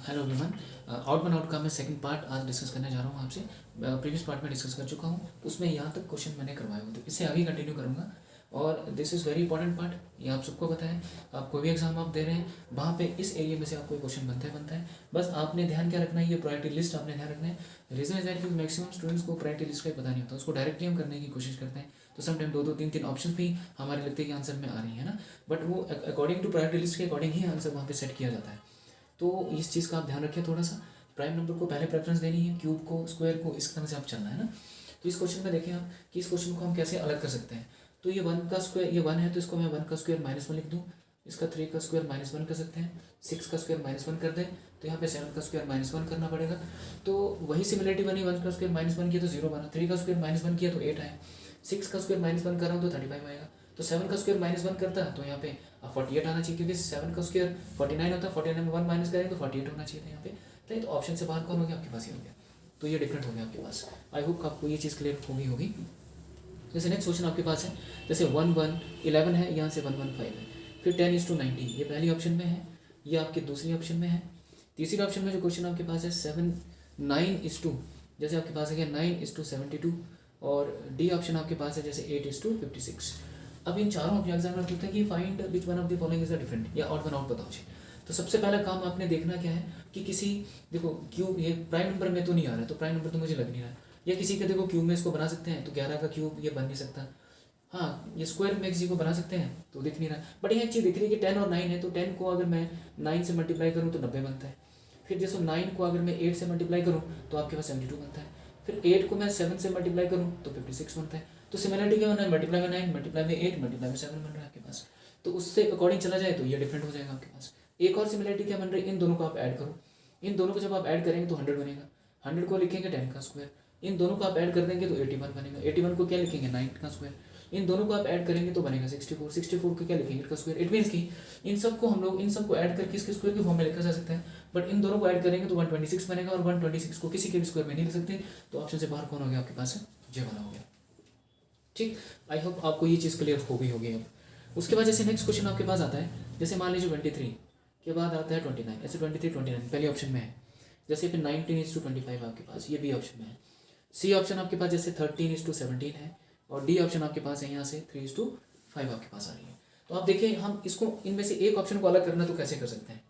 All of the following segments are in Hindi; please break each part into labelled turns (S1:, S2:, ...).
S1: Hello everyone. आउटमैन आउट का मैं सेकंड पार्ट आज डिस्कस करने जा रहा हूँ आपसे। प्रीवियस पार्ट में डिस्कस कर चुका हूँ, उसमें यहाँ तक क्वेश्चन मैंने करवाए हुए थे, इससे आगे कंटिन्यू करूँगा। और this is very important part, ये आप सबको पता है। आप कोई भी एग्जाम आप दे रहे हैं, वहाँ पे इस एरिया में से आपको क्वेश्चन बनता है। बस आपने ध्यान क्या रखना है, ये प्रायोरिटी लिस्ट आपने ध्यान रखना है। रीजन इज दैट कि मैक्सिमम स्टूडेंट्स को प्रायोरिटी लिस्ट का पता नहीं होता, उसको डायरेक्टली हम करने की कोशिश करते हैं, तो समटाइम दो तीन तीन ऑप्शन भी हमारे लगते हैं कि आंसर में आ रही है ना, बट वो अकॉर्डिंग टू प्रायोरिटी लिस्ट के अकॉर्डिंग ही आंसर वहाँ पे सेट किया जाता है। तो इस चीज़ का आप ध्यान रखिए थोड़ा सा। प्राइम नंबर को पहले प्रेफरेंस देनी है, क्यूब को, स्क्वायर को, इस तरह से आप चलना है ना। तो इस क्वेश्चन में देखें आप कि इस क्वेश्चन को हम कैसे अलग कर सकते हैं। तो ये वन का स्क्वायर, ये वन है तो इसको मैं वन का स्क्वायर -1 लिख दूँ। इसका 3 का स्क्वायर -1 कर सकते हैं। 6 का स्क्वायर -1 कर दें तो यहाँ पे 7 का स्क्वायर -1 करना पड़ेगा। तो वही सिमिलरिटी बनी, 1 का स्क्वायर -1 किया तो 0 बना, 3 का स्क्वायर -1 किया तो 8 आया, 6 का स्क्वायर -1 कर रहा हूँ तो 35 आएगा। तो 7 का स्क्वायर -1 करता है तो यहाँ पे 48 आना चाहिए, क्योंकि 7 का स्क्वायर 49 होता है, 49 में 1 माइनस करेंगे तो 48 होना चाहिए था यहाँ पे। तो ऑप्शन से बाहर कौन हो गया आपके पास, ये हो गया। तो ये डिफरेंट हो गया आपके पास। आई होप आपको ये चीज़ क्लियर होगी। जैसे नेक्स्ट क्वेश्चन आपके पास है, जैसे 11 है, यहाँ से 115 है, फिर 10:90, ये पहली ऑप्शन में है, ये आपके दूसरी ऑप्शन में है। तीसरी ऑप्शन में जो क्वेश्चन आपके पास है 9:2, जैसे आपके पास है क्या 9:72, और डी ऑप्शन आपके पास है जैसे 8:56। अब इन चारों एग्जाम में पूछते हैं कि find which one of the following is the different, या ऑड वन आउट बताओ जी। तो सबसे पहला काम आपने देखना क्या है कि किसी, देखो क्यूब ये प्राइम नंबर में तो नहीं आ रहा है, तो प्राइम नंबर तो मुझे लग नहीं रहा है। या किसी का देखो क्यूब में इसको बना सकते हैं, तो 11 का क्यूब ये बन नहीं सकता। हाँ, ये स्क्वायर में किसी को बना सकते हैं तो दिख नहीं रहा, बट यह एक चीज़ दिख रही है कि 10 और 9 है, तो 10 को अगर मैं 9 से मल्टीप्लाई करूँ तो 90 बनता है। फिर जैसे 9 को अगर मैं 8 से मल्टीप्लाई करूँ तो आपके पास 72 बनता है। फिर 8 को मैं 7 से मल्टीप्लाई करूँ तो 56 बनता है। तो सिमिलरिटी क्या बना है, मल्टीप्लाई में 9, मल्टीप्लाई में 8, मल्टीप्लाई में 7 बन रहा है आपके पास। तो उससे अकॉर्डिंग चला जाए तो ये डिफरेंट हो जाएगा आपके पास। एक और सिमिलरिटी क्या बन रही है, इन दोनों को आप ऐड करो, इन दोनों को जब आप ऐड करेंगे तो 100 बनेगा, 100 को लिखेंगे 10 का स्क्वायर, इन दोनों को आप ऐड कर देंगे तो 81 बनेगा, 81 को क्या लिखेंगे 9 का स्क्वायर, इन दोनों को आप ऐड करेंगे तो बनेगा 64, 64 को क्या लिखेंगे 8 का स्क्वायर। इट मीन्स कि इन सबको हम लोग इन सबको ऐड करके इसके स्क्वायर के फॉर्म में लिखा जा सकता है, बट इन दोनों को ऐड करेंगे तो 126 बनेगा, और 126 को किसी के भी स्क्वायर में नहीं लिख सकते। तो ऑप्शन से बाहर कौन हो गया आपके पास, जे वाला हो गया। ठीक, आई होप आपको ये चीज़ क्लियर हो गई होगी। अब उसके बाद जैसे नेक्स्ट क्वेश्चन आपके पास आता है, जैसे मान लीजिए 23 के बाद आता है 29, ऐसे 23, 29 पहले ऑप्शन में है। जैसे फिर 19:25 आपके पास, ये बी ऑप्शन में है। सी ऑप्शन आपके पास जैसे 13:17 है, और डी ऑप्शन आपके पास है यहाँ से 3:5 आपके पास आ रही है। तो आप देखिए, हम इसको इनमें से एक ऑप्शन को अलग करना तो कैसे कर सकते हैं,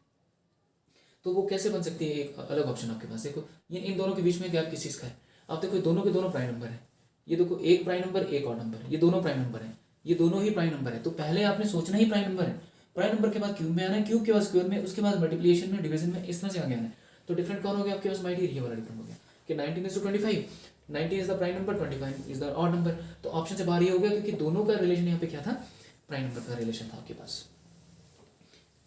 S1: तो वो कैसे बन सकती है एक अलग ऑप्शन आपके पास। देखो ये इन दोनों के बीच में गैप किस चीज़ का है, आप देखो दोनों के दोनों प्राइम नंबर है। ये देखो एक प्राइम नंबर एक और नंबर, ये दोनों प्राइम नंबर है, ये दोनों ही प्राइम नंबर है। तो पहले आपने सोचना ही प्राइम नंबर है, प्राइम नंबर के बाद क्यूब में आना है, क्यूब के बाद स्क्वायर में, उसके बाद मल्टीप्लिकेशन में, डिवीजन में, इस तरह से आगे आना है। तो डिफरेंट कौन हो गया आपके पास, माय डियर, ये वाला डिफरेंट हो गया कि 19:25, 19 is the prime number, 25 is the odd number. तो ऑप्शन से बाहर ये हो गया, क्योंकि दोनों का रिलेशन यहाँ पे क्या था, प्राइम नंबर का रिलेशन था आपके पास।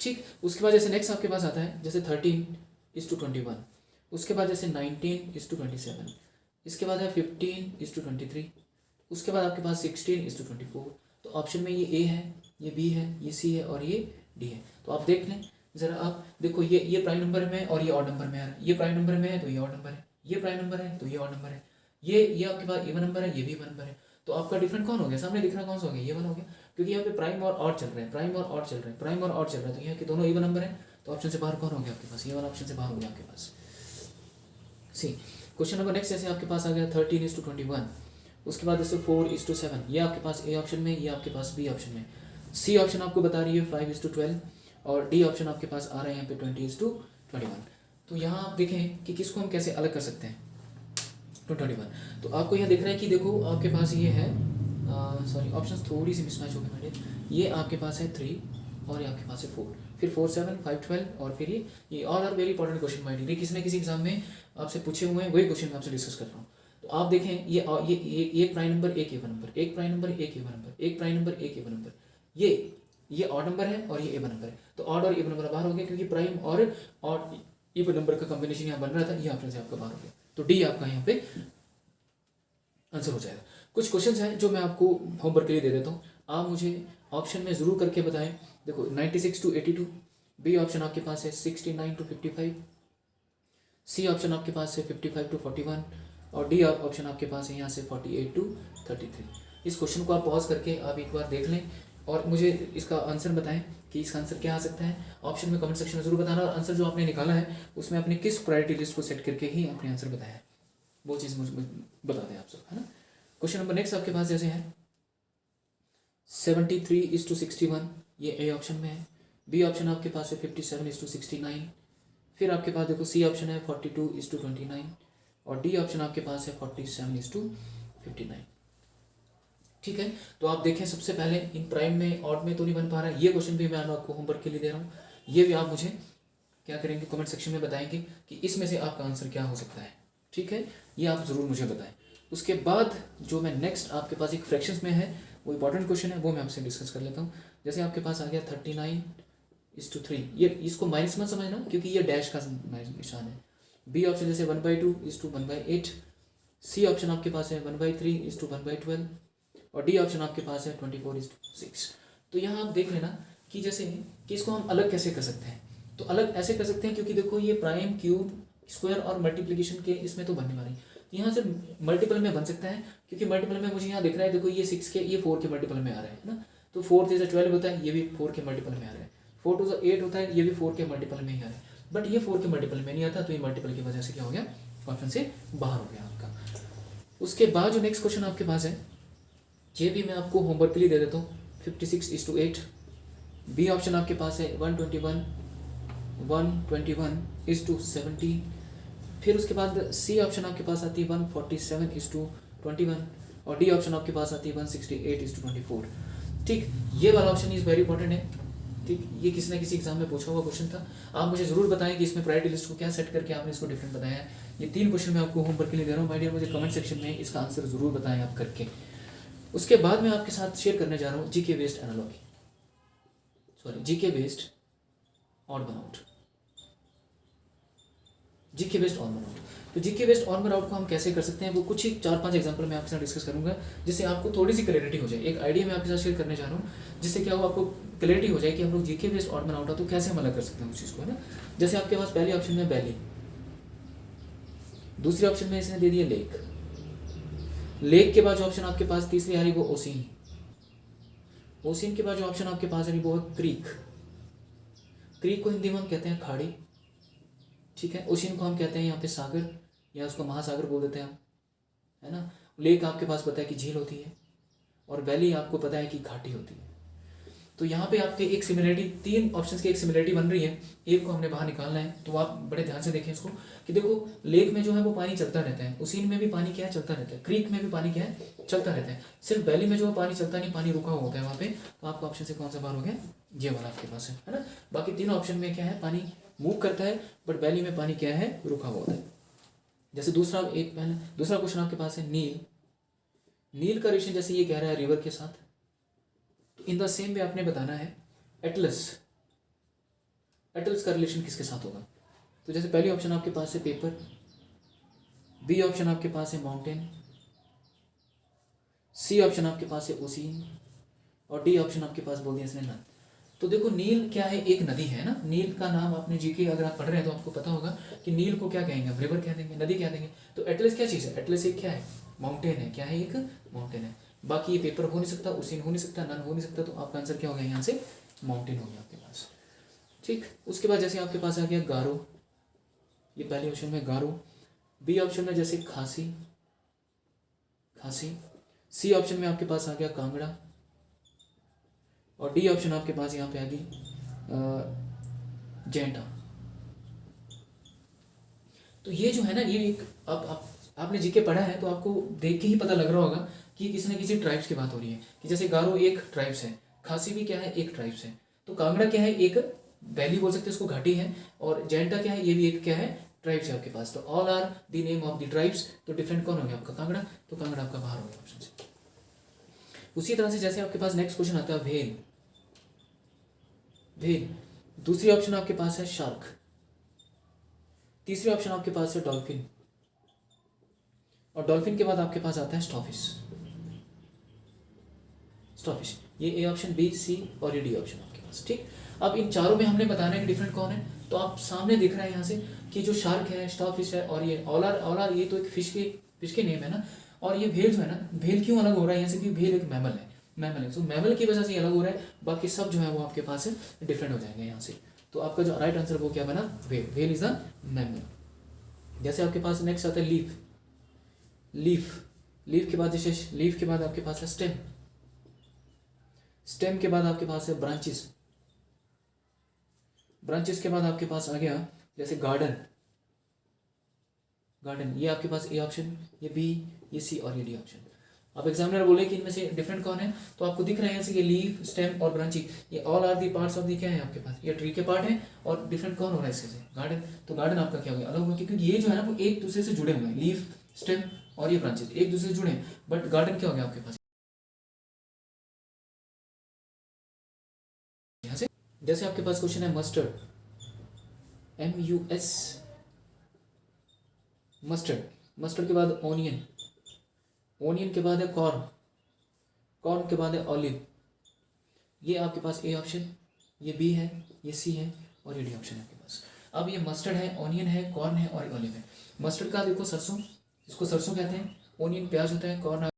S1: ठीक, उसके बाद जैसे नेक्स्ट आपके पास आता है जैसे 13:21, उसके बाद जैसे 19:27, इसके बाद है 15:23, उसके बाद आपके पास 16:24। तो ऑप्शन में ये ए है, ये बी है, ये सी है और ये डी है। तो आप देख लें ज़रा, आप देखो ये प्राइम नंबर में और ये ऑड नंबर में है, ये प्राइम नंबर में है तो ये ऑड नंबर है, ये प्राइम नंबर है तो ये ऑड नंबर है, ये आपके पास इवन नंबर है, ये भी इवन नंबर है। तो आपका डिफरेंट कौन हो गया, सामने दिख रहा कौन सा हो गया, ये वाला हो गया, क्योंकि यहाँ पे प्राइम और ऑड चल रहे हैं, प्राइम और ऑड चल रहे हैं, प्राइम और ऑड चल रहा है, तो यहाँ के दोनों इवन नंबर है। तो ऑप्शन से बाहर कौन हो गया आपके पास, ये वाला ऑप्शन से बाहर हो गया आपके पास। सी क्वेश्चन नंबर नेक्स्ट जैसे आपके पास आ गया 13:21, उसके बाद जैसे 4:7, ये आपके पास ए ऑप्शन में, ये आपके पास बी ऑप्शन में। सी ऑप्शन आपको बता रही है 5:12, और डी ऑप्शन आपके पास आ रहे हैं यहाँ पे 20:21। तो यहाँ आप देखें कि किसको हम कैसे अलग कर सकते हैं, 21। तो आपको यहाँ दिख रहा है कि देखो आपके पास ये है, सॉरी ऑप्शन थोड़ी सी मिसमैच हो गई मेरे, ये आपके पास है 3 और ये आपके पास है 4, फिर 4, 7, 5, 12, और फिर ये all are very important question mind, ये किसी न किसी एग्जाम में आपसे पूछे हुए हैं, वही क्वेश्चन मैं आपसे डिस्कस कर रहा हूँ। तो आप देखें ये एक प्राइम नंबर एक इवन नंबर, एक प्राइम नंबर एक इवन नंबर, एक प्राइम नंबर एक इवन नंबर, ये ऑड नंबर है और ये इवन नंबर है। तो ऑड और इवन नंबर बाहर हो गया, क्योंकि प्राइम और ऑड इवन नंबर का कॉम्बिनेशन यहाँ बन रहा था, ये ऑप्शन से आपका बाहर हो गया। तो डी आपका यहाँ पे आंसर हो जाएगा। कुछ क्वेश्चंस हैं जो मैं आपको होमवर्क के लिए दे देता हूँ, आप मुझे ऑप्शन में ज़रूर करके बताएं। देखो 96-82, बी ऑप्शन आपके पास है 69-55, सी ऑप्शन आपके पास है 55-41, और डी ऑप्शन आपके पास है यहाँ से 48-33। इस क्वेश्चन को आप पॉज करके आप एक बार देख लें और मुझे इसका आंसर बताएं कि इसका आंसर क्या आ सकता है। ऑप्शन में कमेंट सेक्शन में जरूर बताना, और आंसर जो आपने निकाला है उसमें आपने किस प्रायोरिटी लिस्ट को सेट करके ही आपने आंसर बताया है, वो चीज़ मुझे बता दें आप सब, है ना। क्वेश्चन नंबर नेक्स्ट आपके पास जैसे है 73:61, ये ए ऑप्शन में है। बी ऑप्शन आपके पास है 57:69। फिर आपके पास देखो सी ऑप्शन है 42:29, और डी ऑप्शन आपके पास है 47:59। ठीक है, तो आप देखें सबसे पहले इन प्राइम में ऑड में तो नहीं बन पा रहा है, ये क्वेश्चन भी मैं आपको होमवर्क के लिए दे रहा हूँ, ये भी आप मुझे क्या करेंगे कमेंट सेक्शन में बताएंगे कि इसमें से आपका आंसर क्या हो सकता है। ठीक है, ये आप ज़रूर मुझे बताएं। उसके बाद जो मैं नेक्स्ट आपके पास एक फ्रैक्शंस में है, वो इंपॉर्टेंट क्वेश्चन है, वो मैं आपसे डिस्कस कर लेता हूँ। जैसे आपके पास आ गया 39:3, ये इसको माइनस मत समझना क्योंकि ये डैश का निशान है। बी ऑप्शन जैसे 1/2:1/8। सी ऑप्शन आपके पास है 1/3:1/12, और डी ऑप्शन आपके पास है 24:6। तो यहाँ आप देख लेना कि जैसे कि इसको हम अलग कैसे कर सकते हैं, तो अलग ऐसे कर सकते हैं क्योंकि देखो ये प्राइम, क्यूब, स्क्वायर और मल्टीप्लिकेशन के इसमें तो बनने वाली, यहाँ से मल्टीपल में बन सकता है क्योंकि मल्टीपल में मुझे यहाँ दिख रहा है, देखो ये 6 के, ये 4 के मल्टीपल में आ रहा है ना, तो 4 से 12 होता है, ये भी 4 के मल्टीपल में आ रहा है। 4 to 8 होता है, ये भी 4 के मल्टीपल में ही आ रहा है, बट ये 4 के मल्टीपल में नहीं आता, तो ये मल्टीपल की वजह से क्या हो गया, ऑप्शन से बाहर हो गया आपका। उसके बाद जो नेक्स्ट क्वेश्चन आपके पास है, ये भी मैं आपको होमवर्क के लिए दे देता हूँ। 56:8। बी ऑप्शन आपके पास है 121:70। फिर उसके बाद सी ऑप्शन आपके पास आती है 147:21, और डी ऑप्शन आपके पास आती है 168:24। ठीक, ये वाला ऑप्शन इज़ वेरी इंपॉर्टेंट है। ठीक, ये किसी ना किसी एग्जाम में पूछा हुआ क्वेश्चन था। आप मुझे जरूर बताएं कि इसमें प्रायोरिटी लिस्ट को क्या सेट करके आपने इसको डिफरेंट बताया है। ये 3 क्वेश्चन मैं आपको होमवर्क के लिए दे रहा हूँ माय डियर, मुझे कमेंट सेक्शन में इसका आंसर जरूर बताएं आप करके। उसके बाद मैं आपके साथ शेयर करने जा रहा हूँ GK based analogy, sorry GK based odd one out. GK based odd one out, तो GK based odd one out को हम कैसे कर सकते हैं, वो कुछ ही 4-5 एग्जांपल मैं आपके साथ डिस्कस करूंगा, जिससे आपको थोड़ी सी क्लैरिटी हो जाए। एक आइडिया मैं आपके साथ शेयर करने जा रहा हूँ, जिससे क्या हो आपको क्लैरिटी हो जाए कि हम लोग GK based odd one out तो कैसे हम अलग कर सकते हैं उस चीज़ को, है ना। जैसे आपके पास पहले ऑप्शन में वैली, दूसरे ऑप्शन में इसने दे दिया लेक, लेक के बाद जो ऑप्शन आपके पास तीसरी आ रही वो ओसीन, ओसीन के बाद जो ऑप्शन आपके पास आ रही वो है क्रीक, क्रीक को हिंदी में हम कहते हैं खाड़ी। ठीक है, ओशियन को हम कहते हैं यहाँ पे सागर, या उसको महासागर बोल देते हैं हम, है ना। लेक आपके पास पता है कि झील होती है, और वैली आपको पता है कि घाटी होती है। तो यहाँ पे आपके एक सिमिलरिटी, 3 ऑप्शंस की एक सिमिलरिटी बन रही है, एक को हमने बाहर निकालना है। तो आप बड़े ध्यान से देखें इसको कि देखो लेक में जो है वो पानी चलता रहता है, ओशियन में भी पानी क्या है, चलता रहता है, क्रीक में भी पानी क्या है, चलता रहता है। सिर्फ वैली में जो है पानी चलता नहीं, पानी रुका हुआ होता है वहाँ पे। तो आपका ऑप्शन से कौन सा बाहर हो गया, ये वाला आपके पास है ना। बाकी 3 ऑप्शन में क्या है, पानी मूव करता है, बट वैली में पानी क्या है, रुका हुआ होता है। जैसे दूसरा क्वेश्चन आपके पास है नील, नील का रिलेशन जैसे ये कह रहा है रिवर के साथ, तो इन द सेम वे आपने बताना है एटलस, एटलस का रिलेशन किसके साथ होगा। तो जैसे पहली ऑप्शन आपके पास है पेपर, बी ऑप्शन आपके पास है माउंटेन, सी ऑप्शन आपके पास है ओसीन, और डी ऑप्शन आपके पास बोल दिया इसने नद। तो देखो नील क्या है, एक नदी है ना। नील का नाम आपने जीके अगर आप पढ़ रहे हैं तो आपको पता होगा कि नील को क्या कहेंगे, रिवर कह देंगे, नदी कह देंगे। तो एटलस क्या चीज़ है, एटलस एक क्या है, माउंटेन है। क्या है, एक माउंटेन है। बाकी ये पेपर हो नहीं सकता, ओशियन हो नहीं सकता, नन हो नहीं सकता, तो आपका आंसर क्या हो गया, यहाँ से माउंटेन हो गया आपके पास। ठीक, उसके बाद जैसे आपके पास आ गया गारो, ये पहले ऑप्शन में गारो, बी ऑप्शन में जैसे खासी, खासी, सी ऑप्शन में आपके पास आ गया कांगड़ा, और डी ऑप्शन आपके पास यहाँ पे आ गई जैंटा। तो ये जो है ना, ये एक आपने जीके पढ़ा है तो आपको देख के ही पता लग रहा होगा कि किसी न किसी ट्राइब्स की बात हो रही है। कि जैसे गारो एक ट्राइब्स है, खासी भी क्या है, एक ट्राइब्स है, तो कांगड़ा क्या है, एक वैली बोल सकते हैं उसको, घाटी है, और जैंटा क्या है, ये भी एक क्या है, ट्राइब्स है आपके पास। तो all are the name of the tribes, तो डिफरेंट कौन हो गया आपका, कांगड़ा। तो कांगड़ा आपका बाहर हो गया ऑप्शन से। उसी तरह से जैसे आपके पास नेक्स्ट क्वेश्चन आता है व्हेल, व्हेल, दूसरी ऑप्शन आपके पास है शार्क, तीसरी ऑप्शन आपके पास है डॉल्फिन, और डॉल्फिन के बाद आपके पास आता है स्टॉफिश, स्टॉफिश। ये ए ऑप्शन, बी, सी और ये डी ऑप्शन आपके पास। ठीक, अब इन चारों में हमने बताना है कि डिफरेंट कौन है। तो आप सामने दिख रहा है यहाँ से कि जो शार्क है, स्टॉफिश है, और ये ऑल आर ये तो एक फिश के नेम है ना। और ये व्हेल जो है ना, व्हेल क्यों अलग हो रहा है यहाँ से, क्योंकि व्हेल एक मैमल है, मैमल है। तो मैमल की वजह से ये अलग हो रहा है, बाकी सब जो है वो आपके पास डिफरेंट हो जाएंगे यहाँ से। तो आपका जो राइट आंसर वो क्या बना, whale. Whale is the mammal. जैसे आपके पास नेक्स्ट आता है लीफ। लीफ, लीफ के बाद जैसे लीफ के बाद आपके पास है स्टेम। स्टेम के बाद आपके पास है ब्रांचेस। ब्रांचेस के बाद आपके पास आ गया जैसे गार्डन। गार्डन, ये आपके पास ए ऑप्शन, ये बी, ये सी और ये डी ऑप्शन। अब एग्जामिनर बोले कि इनमें से डिफरेंट कौन है, तो आपको दिख रहे हैं जैसे कि लीफ, स्टेम और ब्रांचिंग, ये all are the parts of the क्या है आपके पास, ये ट्री के पार्ट है। और डिफरेंट कौन हो रहा है इससे, गार्डन। तो गार्डन आपका क्या हो गया, अलग हो गया, क्योंकि ये जो है ना वो एक दूसरे से जुड़े हुए हैं। लीफ, स्टेम और ये ब्रांचेस एक दूसरे से जुड़े हैं, बट गार्डन क्या हो गया आपके पास यहाँ से। जैसे आपके पास क्वेश्चन है मस्टर्ड, MUS, मस्टर्ड। मस्टर्ड के बाद ऑनियन, ऑनियन के बाद है कॉर्न, कॉर्न के बाद है ऑलिव। ये आपके पास ए ऑप्शन, ये बी है, ये सी है और ये डी ऑप्शन है आपके पास। अब ये मस्टर्ड है, ऑनियन है, कॉर्न है और ऑलिव है। मस्टर्ड का देखो सरसों, इसको सरसों कहते हैं। ऑनियन प्याज होता है, कॉर्न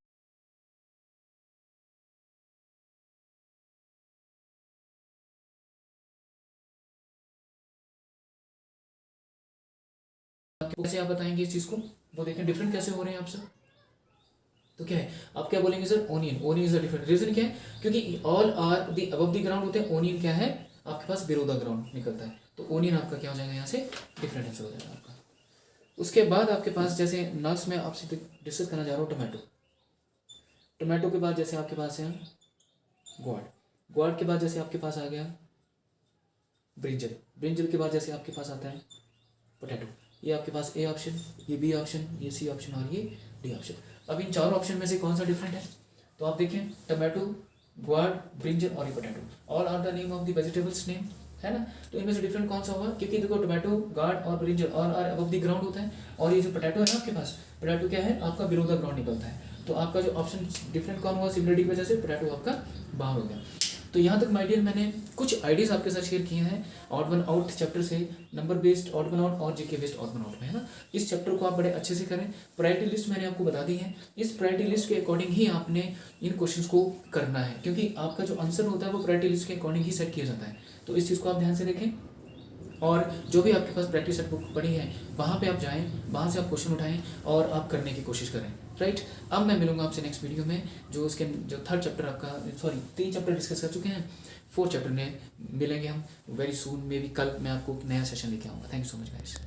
S1: कैसे आप बताएंगे इस चीज को, वो देखें डिफरेंट कैसे हो रहे हैं आप सब। तो क्या है, आप क्या बोलेंगे sir, onion. Onion is the different, reason क्या है, क्योंकि all are the above the ground होते हैं, ओनियन क्या है आपके पास बिलो द ग्राउंड निकलता है। तो ओनियन आपका क्या हो जाएगा यहाँ से, डिफरेंट आंसर हो जाएगा आपका। उसके बाद आपके पास जैसे नेक्स्ट में आपसे डिस्कस करना चाह रहा हूँ टोमेटो। टोमेटो के बाद जैसे आपके पास है ग्वाड, ग्वाड के बाद जैसे आपके पास आ गया ब्रिंजल, ब्रिंजल के बाद जैसे आपके पास आता है पोटैटो। ये आपके पास ए ऑप्शन, ये बी ऑप्शन, ये सी ऑप्शन और ये डी ऑप्शन। अब इन चारों ऑप्शन में से कौन सा डिफरेंट है, तो आप देखें टमाटो, ग्वाड, ब्रिंजल और ये potato, all are the name of the vegetables name, है ना। तो इनमें से डिफरेंट कौन सा होगा, क्योंकि देखो टोमेटो, गार्ड और brinjal all are above the ground होता है, और ये जो पोटैटो है ना आपके पास, पोटैटो क्या है आपका बिलो द ग्राउंड निकलता है। तो आपका जो ऑप्शन डिफरेंट कौन हुआ, सिमिलरिटी की वजह से पोटैटो आपका बाहर हो गया। तो यहाँ तक माय डियर मैंने कुछ आइडियाज़ आपके साथ शेयर किए हैं ऑड वन आउट चैप्टर से, number based odd one out और GK based odd one out में, है ना। इस चैप्टर को आप बड़े अच्छे से करें। प्रायोरिटी लिस्ट मैंने आपको बता दी है, इस प्रायोरिटी लिस्ट के अकॉर्डिंग ही आपने इन क्वेश्चंस को करना है, क्योंकि आपका जो आंसर होता है वो प्रायोरिटी लिस्ट के अकॉर्डिंग ही सेट किया जाता है। तो इस चीज़ को आप ध्यान से रखें, और जो भी आपके पास प्रैक्टिस सेट बुक पड़ी है वहाँ पे आप जाएं, वहाँ से आप क्वेश्चन उठाएं और आप करने की कोशिश करें, राइट। अब मैं मिलूंगा आपसे नेक्स्ट वीडियो में, जो उसके जो थर्ड चैप्टर आपका, सॉरी 3 चैप्टर डिस्कस कर चुके हैं, 4th चैप्टर में मिलेंगे हम वेरी सून, मे बी कल मैं आपको नया सेशन लेके आऊँगा। Thank you so much guys.